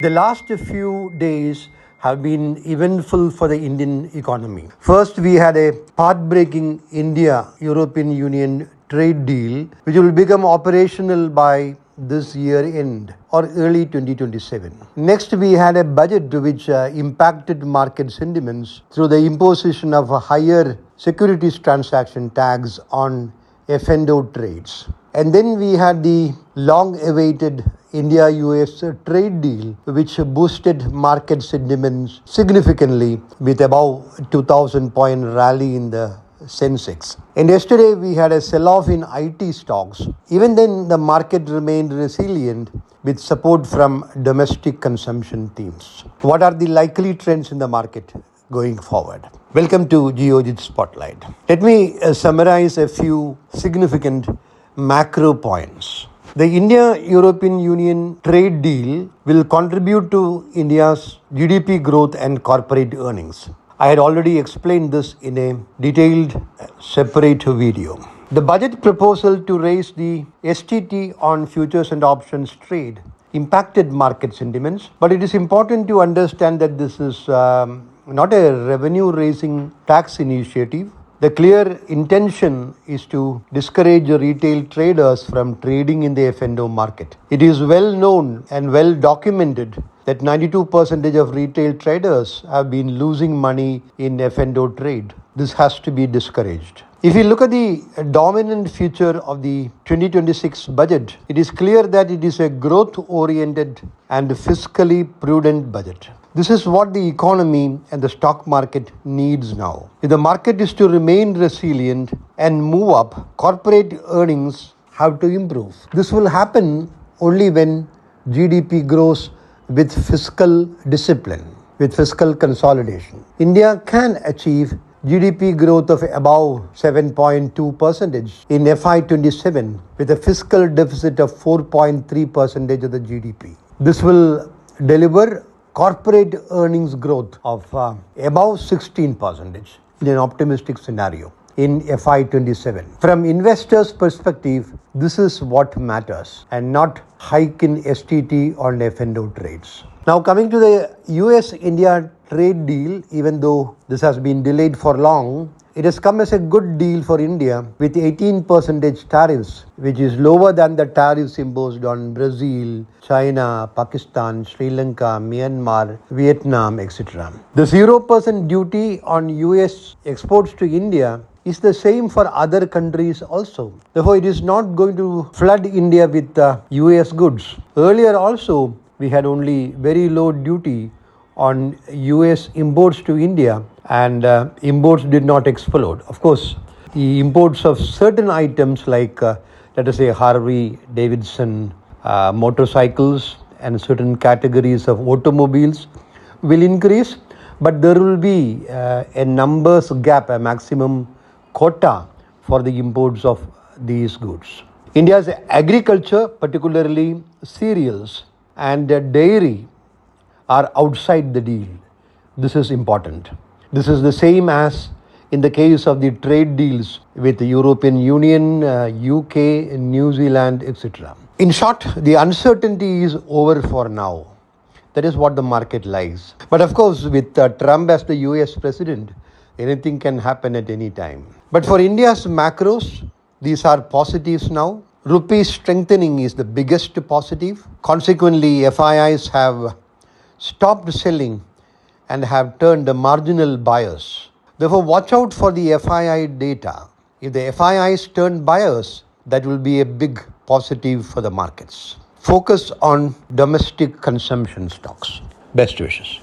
The last few days have been eventful for the Indian economy. First, we had a path-breaking India-European Union trade deal, which will become operational by this year end or early 2027. Next, we had a budget which impacted market sentiments through the imposition of a higher securities transaction tax on F&O trades. And then we had the long-awaited India-US trade deal, which boosted market sentiments significantly with above 2,000-point rally in the Sensex. And yesterday we had a sell-off in IT stocks. Even then, the market remained resilient with support from domestic consumption themes. What are the likely trends in the market going forward? Welcome to Geojit Spotlight. Let me summarize a few significant macro points. The India-European Union trade deal will contribute to India's GDP growth and corporate earnings. I had already explained this in a detailed separate video. The budget proposal to raise the STT on futures and options trade impacted market sentiments, but it is important to understand that this is not a revenue-raising tax initiative. The clear intention is to discourage retail traders from trading in the F&O market. It is well known and well documented that 92% of retail traders have been losing money in F&O trade. This has to be discouraged. If you look at the dominant feature of the 2026 budget, it is clear that it is a growth-oriented and fiscally prudent budget. This is what the economy and the stock market needs now. If the market is to remain resilient and move up, corporate earnings have to improve. This will happen only when GDP grows with fiscal discipline, with fiscal consolidation. India can achieve GDP growth of above 7.2% in FY27 with a fiscal deficit of 4.3% of the GDP. This will deliver corporate earnings growth of above 16% in an optimistic scenario in FY27. From investors' perspective, this is what matters and not hike in STT on F&O trades. Now coming to the US-India trade deal, even though this has been delayed for long, it has come as a good deal for India with 18% tariffs, which is lower than the tariffs imposed on Brazil, China, Pakistan, Sri Lanka, Myanmar, Vietnam, etc. The 0% duty on US exports to India is the same for other countries also. Therefore, it is not going to flood India with US goods. Earlier also, we had only very low duty on US imports to India, and imports did not explode. Of course, the imports of certain items like, let us say, Harley Davidson motorcycles and certain categories of automobiles will increase, but there will be a numbers gap, a maximum quota for the imports of these goods. India's agriculture, particularly cereals and dairy, are outside the deal. This is important. This is the same as in the case of the trade deals with the European Union, UK, New Zealand, etc. In short, the uncertainty is over for now. That is what the market lies. But of course, with Trump as the US president, anything can happen at any time. But for India's macros, these are positives now. Rupee strengthening is the biggest positive. Consequently, FIIs have stopped selling and have turned marginal buyers. Therefore, watch out for the FII data. If the FIIs turn buyers, that will be a big positive for the markets. Focus on domestic consumption stocks. Best wishes.